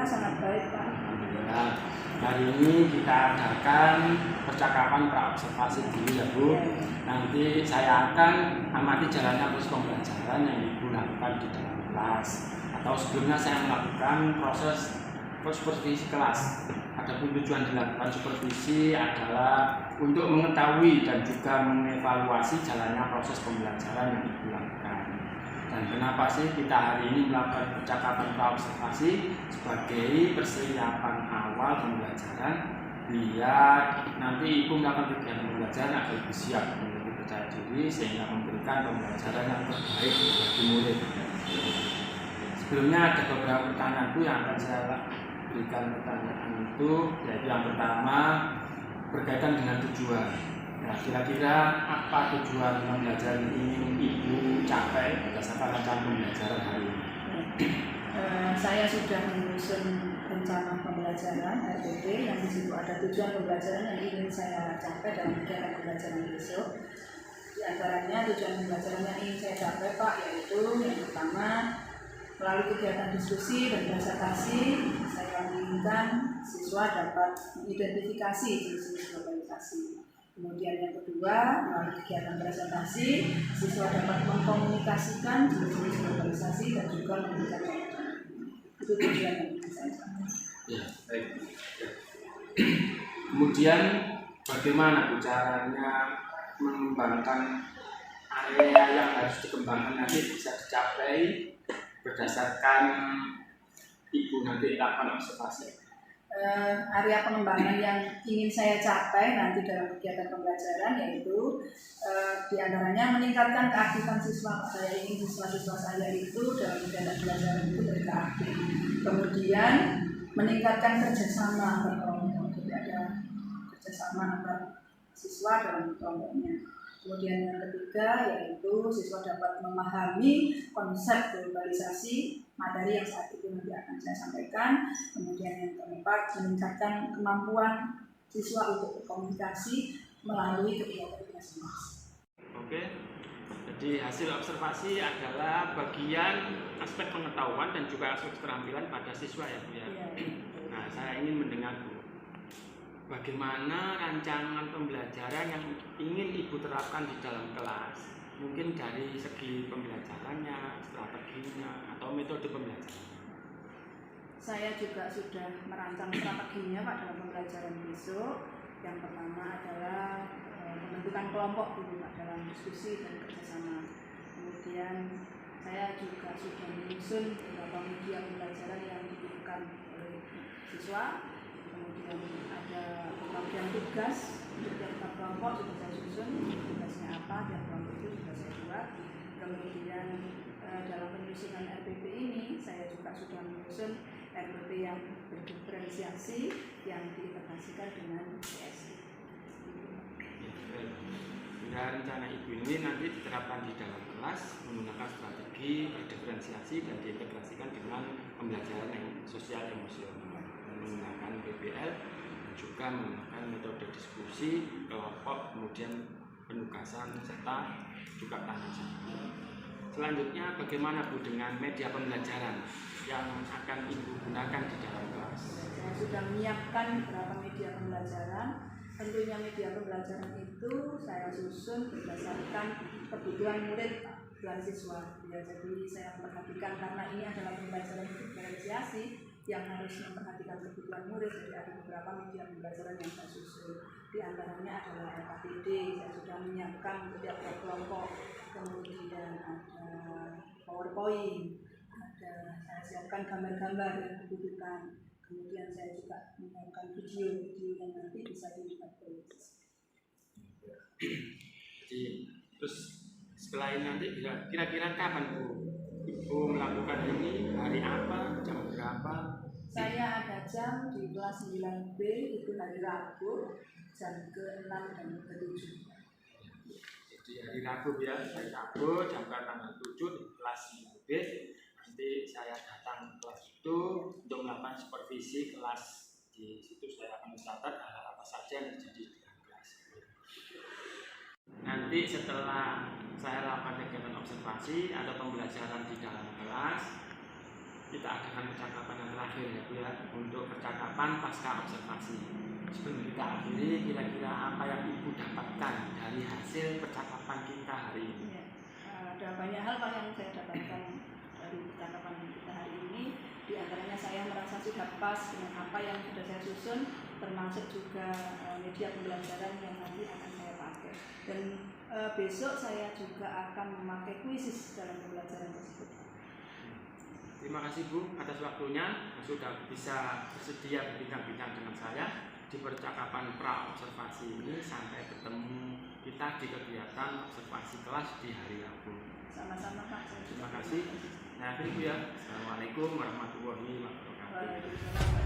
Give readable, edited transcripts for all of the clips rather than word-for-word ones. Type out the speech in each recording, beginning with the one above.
sangat baik Pak. Alhamdulillah. Hari ini kita adakan percakapan praobservasi dulu ya Bu. Nanti saya akan amati jalannya proses pembelajaran yang Ibu lakukan di dalam kelas. Atau sebelumnya saya melakukan proses supervisi kelas. Adapun tujuan dilakukan supervisi adalah untuk mengetahui dan juga mengevaluasi jalannya proses pembelajaran yang Ibu lakukan. Dan kenapa sih kita hari ini melakukan percakapan praobservasi sebagai persiapan awal pembelajaran biar nanti Ibu melakukan kegiatan pembelajaran agar Ibu siap menjadi percaya diri sehingga memberikan pembelajaran yang terbaik bagi murid. Sebelumnya ada beberapa pertanyaan Bu yang akan saya berikan pertanyaan itu, yaitu yang pertama berkaitan dengan tujuan. Nah, kira-kira apa tujuan pembelajaran ingin Ibu capai berdasarkan rencana pembelajaran hari ini? Saya sudah menyusun rencana pembelajaran RPP yang di situ ada tujuan pembelajaran yang ingin saya capai dalam kegiatan pembelajaran besok. Di antaranya tujuan pembelajaran yang ingin saya capai Pak, yaitu yang pertama melalui kegiatan diskusi dan presentasi saya menginginkan siswa dapat mengidentifikasi jenis-jenis globalisasi. Kemudian yang kedua, melalui kegiatan presentasi, siswa dapat mengkomunikasikan jenis-jenis globalisasi dan juga memberikan contoh. Itu tujuan yang ingin saya capai. Ya, baik. Ya. Kemudian bagaimana Bu caranya mengembangkan area yang harus dikembangkan nanti bisa dicapai berdasarkan Ibu nanti lakukan observasi? Area pengembangan yang ingin saya capai nanti dalam kegiatan pembelajaran yaitu diantaranya meningkatkan keaktifan siswa. Saya ingin siswa-siswa saya itu dalam kegiatan pembelajaran itu mereka aktif. Kemudian meningkatkan kerjasama antar kelompok, jadi ada kerjasama antar siswa dalam kelompoknya. Kemudian yang ketiga yaitu siswa dapat memahami konsep globalisasi, materi yang saat itu nanti akan saya sampaikan. Kemudian yang keempat meningkatkan kemampuan siswa untuk berkomunikasi melalui kegiatan masing-masing. Oke, jadi hasil observasi adalah bagian aspek pengetahuan dan juga aspek keterampilan pada siswa ya Bu ya. Nah, saya ingin mendengar Bu, bagaimana rancangan pembelajaran yang ingin Ibu terapkan di dalam kelas? Mungkin dari segi pembelajarannya, strateginya, atau metode pembelajaran. Saya juga sudah merancang strateginya Pak dalam pembelajaran besok. Yang pertama adalah pembentukan kelompok dulu Pak dalam diskusi dan kerjasama. Kemudian saya juga sudah menyusun beberapa media pembelajaran yang dibutuhkan oleh siswa. Kemudian ada pembagian tugas untuk tiap kelompok sudah saya susun, tugasnya apa, tiap kelompok itu sudah saya buat. Kemudian dalam penyusunan RPP ini saya juga sudah menyusun RPP yang berdiferensiasi yang diintegrasikan dengan PSI. Bila rencana Ibu ini nanti diterapkan di dalam kelas menggunakan strategi berdiferensiasi dan diintegrasikan dengan pembelajaran yang sosial emosional, menggunakan PBL dan juga menggunakan metode diskusi, kelompok, kemudian penugasan serta juga tanya jawab. Selanjutnya bagaimana Bu dengan media pembelajaran yang akan Ibu gunakan di dalam kelas? Saya sudah menyiapkan beberapa media pembelajaran. Tentunya media pembelajaran itu saya susun berdasarkan kebutuhan murid dan siswa. Ya, jadi saya memperhatikan karena ini adalah pembelajaran diferensiasi yang harus memperhatikan kebutuhan murid. Jadi ada beberapa media pembelajaran yang saya susun. Di antaranya adalah RKPD, saya sudah menyiapkan untuk tiap kelompok. Kemudian ada PowerPoint, ada saya siapkan gambar-gambar yang dibutuhkan. Kemudian saya juga menyiapkan video-video yang nanti bisa diupload. Jadi terus setelah ini nanti kira-kira kapan Bu Ibu melakukan ini, hari apa, jam berapa? Saya ada jam di kelas 9B itu hari Rabu jam ke-6 dan ke-7. Jadi hari Rabu ya, hari Rabu jam tanggal 7 di kelas 9B. Nanti saya datang ke kelas itu untuk melakukan supervisi kelas. Di situ saya akan mencatat hal apa saja yang terjadi di dalam kelas. Nanti setelah saya lakukan kegiatan observasi atau pembelajaran di dalam kelas, kita adakan percakapan yang terakhir ya Bu ya, untuk percakapan pasca observasi. Sebelum kita akhiri, kira-kira apa yang Ibu dapatkan dari hasil percakapan kita hari ini? Ya, ada banyak hal Pak yang saya dapatkan dari percakapan kita hari ini. Di antaranya saya merasa sudah pas dengan apa yang sudah saya susun, termasuk juga media pembelajaran yang nanti akan saya pakai. Dan besok saya juga akan memakai kuisis dalam pembelajaran tersebut. Terima kasih Bu atas waktunya, sudah bisa bersedia berbincang-bincang dengan saya di percakapan pra observasi ini. Sampai ketemu kita di kegiatan observasi kelas di hari Rabu. Sama-sama Pak. Terima kasih. Nah, Bu ya. Assalamualaikum warahmatullahi wabarakatuh. Waalaikumsalam.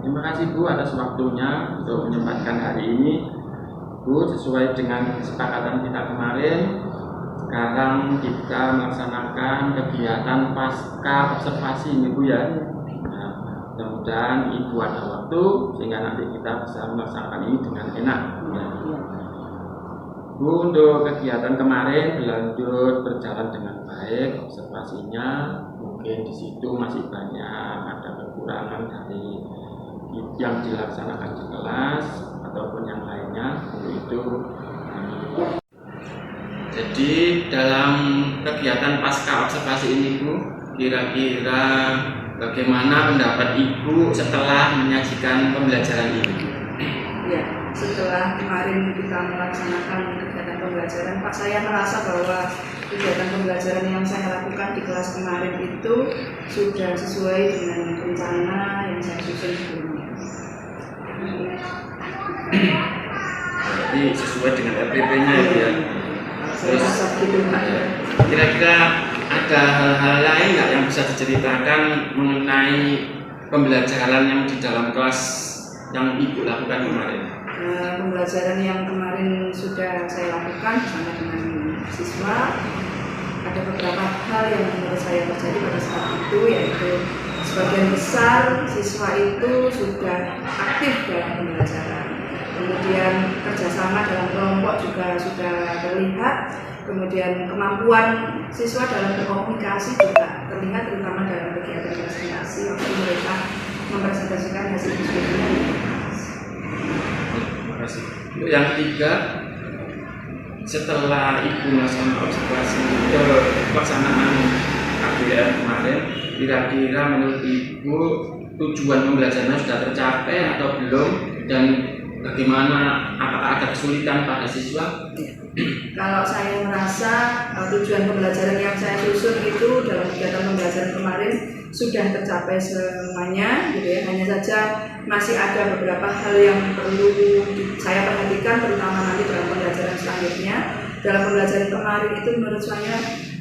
Terima kasih Bu atas waktunya untuk menyempatkan hari ini. Bu, sesuai dengan kesepakatan kita kemarin, sekarang kita melaksanakan kegiatan pasca observasi ini Bu ya. Nah, mudah-mudahan Ibu ada waktu sehingga nanti kita bisa melaksanakan ini dengan enak ya. Bu, untuk kegiatan kemarin berjalan dengan baik observasinya. Mungkin di situ masih banyak ada kekurangan dari yang dilaksanakan di kelas ataupun yang lainnya. Untuk itu jadi dalam kegiatan pasca observasi ini Bu, kira-kira bagaimana pendapat Ibu setelah menyajikan pembelajaran ini? Ya, setelah kemarin kita melaksanakan kegiatan pembelajaran, Pak, saya merasa bahwa kegiatan pembelajaran yang saya lakukan di kelas kemarin itu sudah sesuai dengan rencana yang saya susun sebelumnya. Jadi sesuai dengan RPP-nya ya. Terus kira-kira ada hal-hal lain nggak yang bisa diceritakan mengenai pembelajaran yang di dalam kelas yang Ibu lakukan kemarin? Pembelajaran yang kemarin sudah saya lakukan bersama dengan siswa, ada beberapa hal yang menurut saya terjadi pada saat itu, yaitu sebagian besar siswa itu sudah aktif dalam pembelajaran. Kemudian kerjasama dalam kelompok juga sudah terlihat. Kemudian kemampuan siswa dalam berkomunikasi juga terlihat, terutama dalam kegiatan presentasi waktu mereka mempresentasikan hasil diskusinya. Terima kasih. Untuk yang ketiga, setelah Ibu melakukan observasi ke pelaksanaan KBR kemarin, kira-kira menurut Ibu tujuan pembelajaran sudah tercapai atau belum, dan bagaimana, apakah ada kesulitan pada siswa? Kalau saya merasa tujuan pembelajaran yang saya susun itu dalam kegiatan pembelajaran kemarin sudah tercapai semuanya, gitu ya. Hanya saja masih ada beberapa hal yang perlu saya perhatikan, terutama nanti dalam pembelajaran selanjutnya. Dalam pembelajaran kemarin itu menurut saya,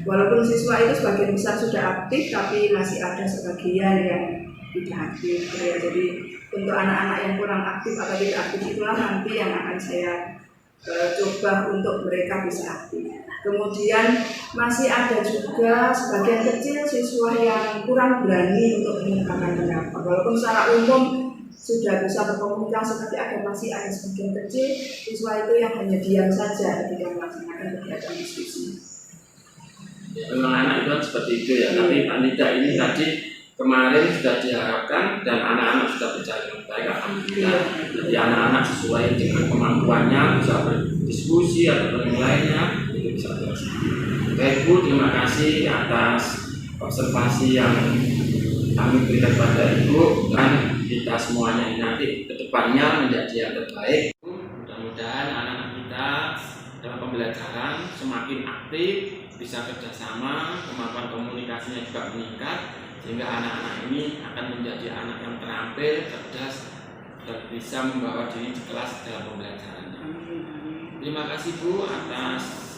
walaupun siswa itu sebagian besar sudah aktif, tapi masih ada sebagian yang tidak aktif, gitu ya. Jadi untuk anak-anak yang kurang aktif atau tidak aktif itulah nanti yang akan saya coba untuk mereka bisa aktif. Kemudian masih ada juga sebagian kecil siswa yang kurang berani untuk mengungkapkan pendapat. Walaupun secara umum sudah bisa berkomunikasi, tapi masih ada sebagian kecil siswa itu yang hanya diam saja ketika melaksanakan kegiatan diskusi. Ya, memang anak itu seperti itu ya. Tapi panitia ini tadi kemarin sudah diharapkan dan anak-anak sudah berjalan dengan baik, alhamdulillah. Jadi anak-anak sesuai dengan kemampuannya bisa berdiskusi atau lainnya itu bisa terlaksana. Baik Bu, terima kasih atas observasi yang kami berikan pada Ibu, dan kita semuanya nanti kedepannya menjadi yang terbaik. Mudah-mudahan anak-anak kita dalam pembelajaran semakin aktif, bisa kerjasama, kemampuan komunikasinya juga meningkat, sehingga anak-anak ini akan menjadi anak yang terampil, cerdas, dan bisa membawa diri di kelas dalam pembelajarannya. Terima kasih Bu atas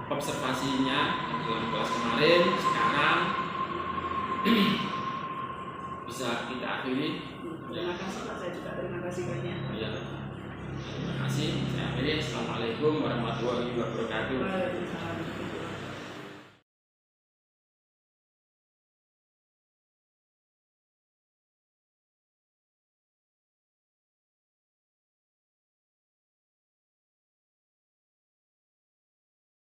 observasinya dalam kelas kemarin. Sekarang bisa kita akhiri. Terima kasih Pak, saya juga terima kasih banyak. Ya. Terima kasih. Saya akhiri. Assalamualaikum warahmatullahi wabarakatuh. Waalaikumsalam.